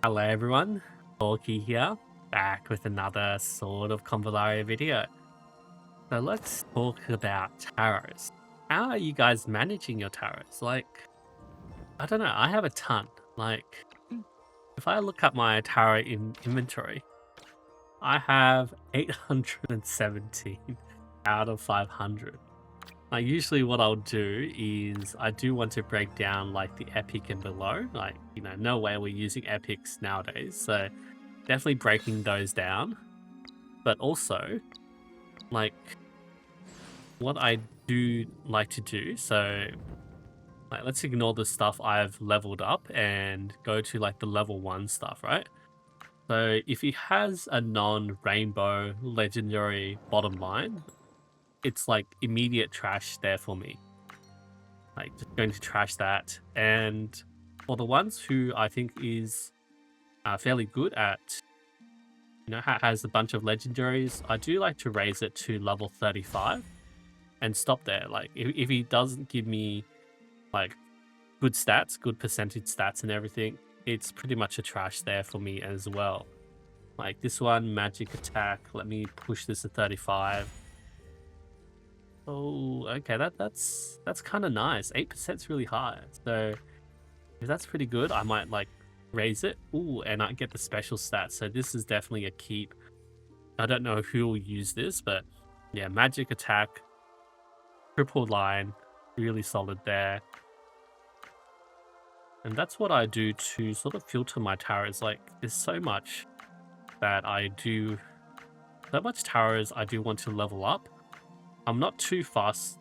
Hello everyone, Hawky here, back with another sort of Convallaria video. So let's talk about tarots. How are you guys managing your tarots? Like, I don't know, I have a ton. Like, if I look at my tarot in inventory, I have 817 out of 500. Like, usually what I'll do is I do want to break down like the epic and below. Like, no way we're using epics nowadays. So definitely breaking those down. But also, like, what I do like to do, so like let's ignore the stuff I've leveled up and go to like the level 1 stuff, right? So if he has a non-rainbow legendary bottom line, it's like immediate trash there for me. Like just going to trash that. And for the ones who I think is fairly good at, has a bunch of legendaries, I do like to raise it to level 35 and stop there. Like if he doesn't give me like good stats, good percentage stats and everything, it's pretty much a trash there for me as well. Like this one, magic attack, let me push this to 35. Oh, okay, that's kind of nice. 8% is really high. So if that's pretty good, I might like raise it. Ooh, and I get the special stats. So this is definitely a keep. I don't know who will use this, but yeah, magic attack, triple line, really solid there. And that's what I do to sort of filter my tarots. Like there's so much that I do, so much tarots I do want to level up. I'm not too fussed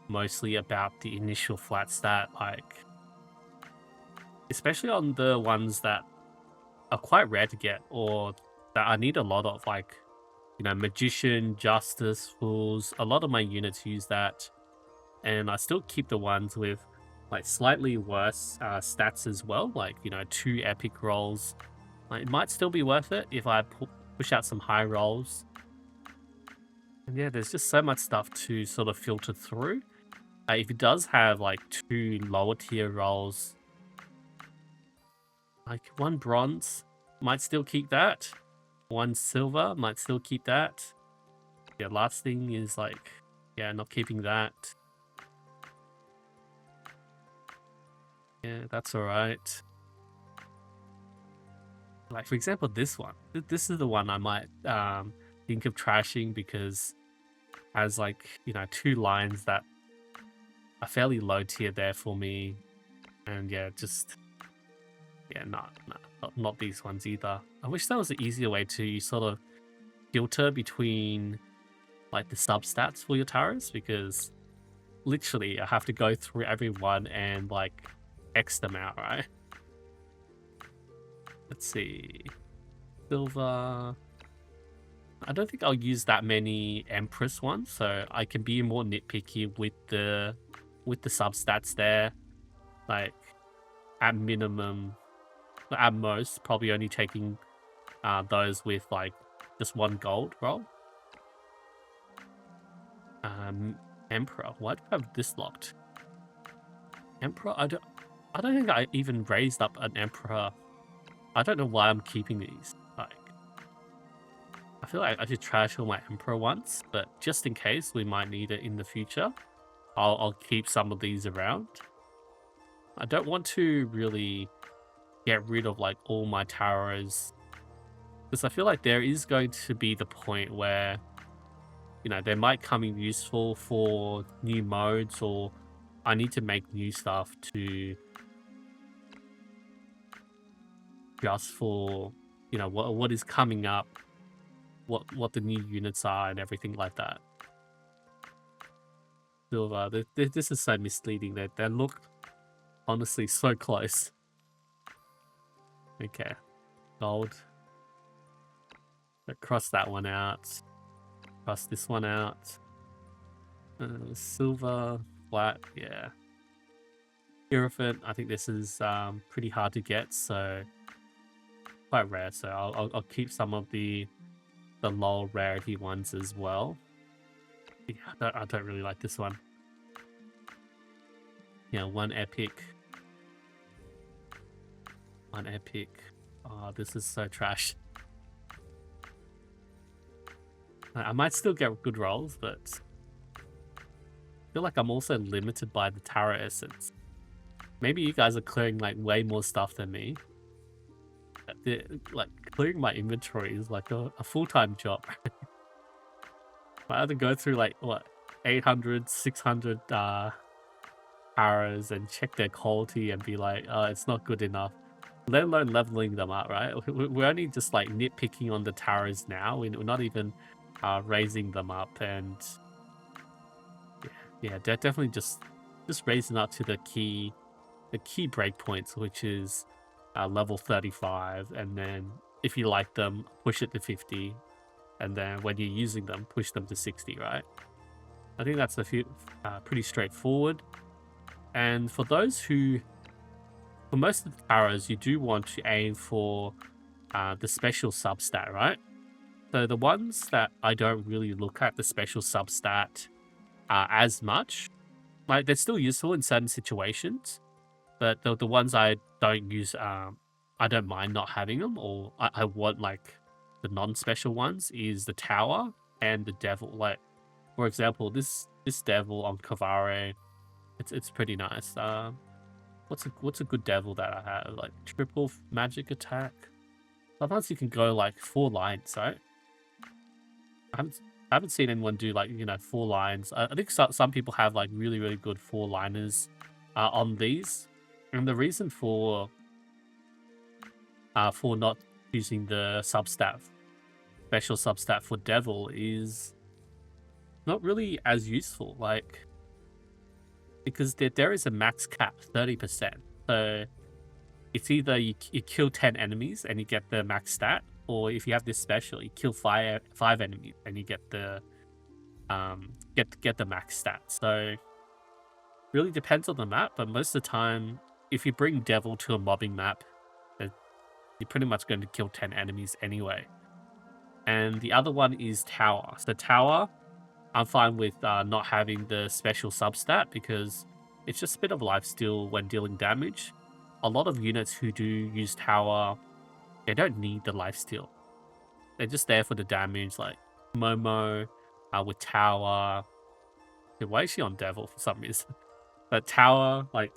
mostly about the initial flat stat, like especially on the ones that are quite rare to get or that I need a lot of, like, magician, justice, fools. A lot of my units use that, and I still keep the ones with like slightly worse stats as well, like 2 epic rolls. Like, it might still be worth it if I push out some high rolls. And yeah, there's just so much stuff to sort of filter through. If it does have like 2 lower tier rolls, like 1 bronze, might still keep that. 1 silver, might still keep that. Yeah, last thing is like, yeah, not keeping that. Yeah, that's alright. Like, for example, this one. This is the one I might think of trashing because it has like, 2 lines that are fairly low tier there for me. And yeah, just, yeah, not these ones either. I wish there was an easier way to sort of filter between like the substats for your tarots, because literally I have to go through everyone and like X them out, right? Let's see. Silver. I don't think I'll use that many Empress ones, so I can be more nitpicky with the substats there. Like at minimum, at most, probably only taking those with like just 1 gold roll. Emperor. Why do I have this locked? Emperor. I don't think I even raised up an Emperor. I don't know why I'm keeping these. Like, I feel like I should trash all my Emperor ones, but just in case we might need it in the future, I'll keep some of these around. I don't want to really get rid of like all my tarots, because I feel like there is going to be the point where they might come in useful for new modes, or I need to make new stuff to just for what is coming up, what the new units are and everything like that. Silver, this is so misleading. They look honestly so close. Okay, gold. Cross that one out. Cross this one out. Silver, flat, yeah. Hierophant, I think this is pretty hard to get, so quite rare. So I'll keep some of the low rarity ones as well. Yeah, I don't really like this one. Yeah, 1 epic. 1 epic. Oh, this is so trash. I might still get good rolls, but I feel like I'm also limited by the Tarot Essence. Maybe you guys are clearing like way more stuff than me. Like clearing my inventory is like a full-time job. I had to go through like what 800, 600 arrows and check their quality and be like, oh, it's not good enough. Let alone leveling them up, right? We're only just like nitpicking on the taros now. We're not even raising them up, and yeah, they're definitely just raising up to the key breakpoints, which is level 35, and then if you like them, push it to 50, and then when you're using them, push them to 60, right? I think that's pretty straightforward. And for those who, for most of the taros, you do want to aim for the special substat, right? So the ones that I don't really look at the special substat as much, like they're still useful in certain situations, but the ones I don't use, I don't mind not having them, or I want like the non-special ones is the tower and the devil. Like for example, this devil on Convallaria, it's pretty nice. What's a good devil that I have? Like triple magic attack. Sometimes you can go like 4 lines, right? I haven't seen anyone do like 4 lines. I think some people have like really good 4-liners on these, and the reason for not using the special substat for devil is not really as useful. Like because there is a max cap 30%, so it's either you kill 10 enemies and you get the max stat, or if you have this special, you kill five enemies and you get the get the max stat. So really depends on the map, but most of the time, if you bring devil to a mobbing map, you're pretty much going to kill 10 enemies anyway. And the other one is tower. So tower, I'm fine with not having the special substat because it's just a bit of lifesteal when dealing damage. A lot of units who do use tower, they don't need the lifesteal. They're just there for the damage, like Momo with tower. Why is she on devil for some reason? But tower, like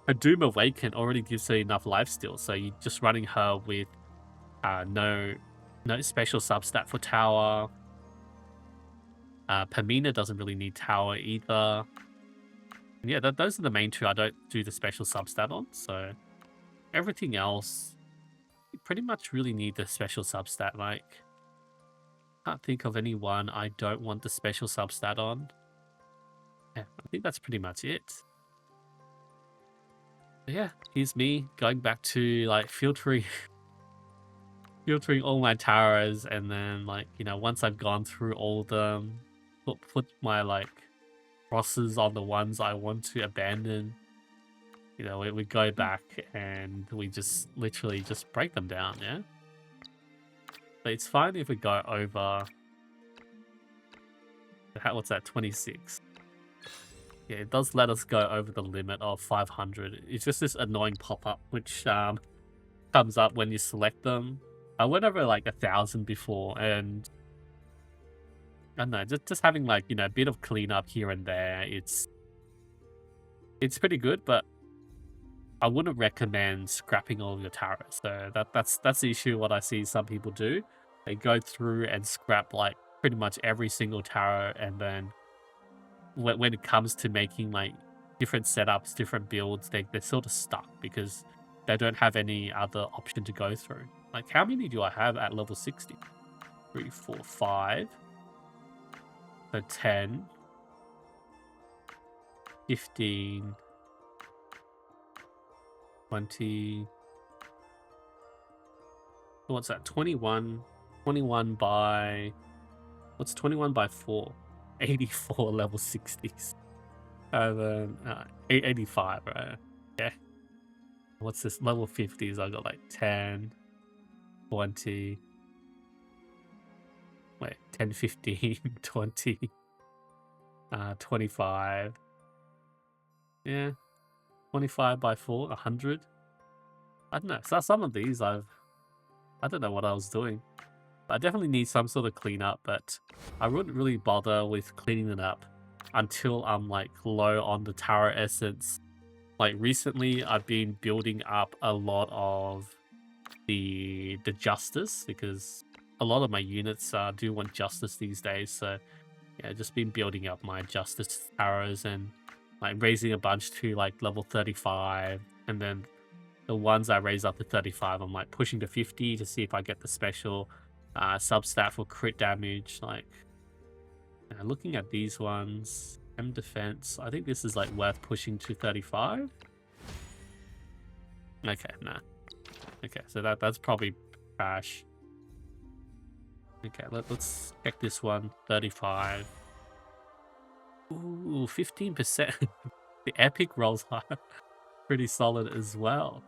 her Doom Awaken already gives her enough lifesteal, so you're just running her with no special substat for tower. Pamina doesn't really need tower either. And yeah, those are the main two I don't do the special substat on. So everything else, you pretty much really need the special substat. Like, can't think of anyone I don't want the special substat on. Yeah, I think that's pretty much it. But yeah, here's me going back to like filtering all my taros, and then like once I've gone through all of them, put my like crosses on the ones I want to abandon. We go back and we just literally just break them down, yeah? But it's fine if we go over... What's that, 26? Yeah, it does let us go over the limit of 500. It's just this annoying pop-up which comes up when you select them. I went over like 1,000 before, and I don't know, just having like, a bit of cleanup here and there, it's pretty good, but I wouldn't recommend scrapping all of your tarots. So that's the issue. What I see some people do, they go through and scrap like pretty much every single tarot, and then when it comes to making like different setups, different builds, they're sort of stuck because they don't have any other option to go through. Like, how many do I have at level 60? 3, 4, 5. So 10, 15, 20. What's that? 21. 21 by... What's 21 by 4? 84 level 60s. And then 85, right? Yeah. What's this? Level 50s. I got like 10, 20. Wait, 10, 15, 20, 25. Yeah. 25 by 4, 100. I don't know. So some of these I've I don't know what I was doing. I definitely need some sort of cleanup, but I wouldn't really bother with cleaning it up until I'm like low on the Taro essence. Like recently, I've been building up a lot of the justice because a lot of my units do want justice these days. So yeah, just been building up my justice arrows and like raising a bunch to like level 35, and then the ones I raise up to 35, I'm like pushing to 50 to see if I get the special substat for crit damage. Like looking at these ones, M defense, I think this is like worth pushing to 35. Okay, nah. Okay, so that's probably trash. Okay, let's check this one. 35. Ooh, 15%. The epic rolls are pretty solid as well.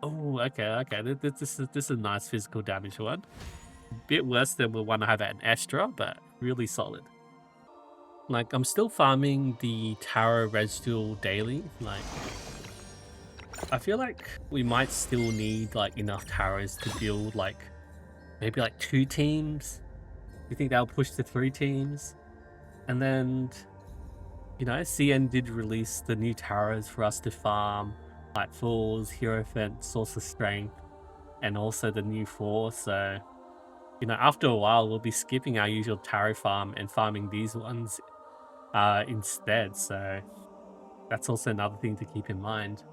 Oh, okay. This is a nice physical damage one. Bit worse than the one I have at an Astra, but really solid. Like, I'm still farming the Taro Residual daily. Like, I feel like we might still need like enough Taros to build like maybe like 2 teams. You think that'll push to 3 teams? And then, you know, CN did release the new Taros for us to farm, like Falls, Hero Fence, Source of Strength, and also the new 4. So, you know, after a while, we'll be skipping our usual Taro farm and farming these ones instead. So that's also another thing to keep in mind.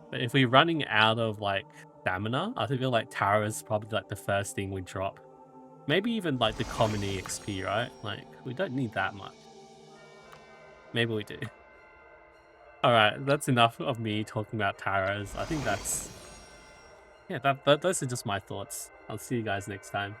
But if we're running out of like stamina, I feel like Taro is probably like the first thing we drop. Maybe even like the common EXP, right? Like we don't need that much. Maybe we do. All right, that's enough of me talking about Taros. I think that's those are just my thoughts. I'll see you guys next time.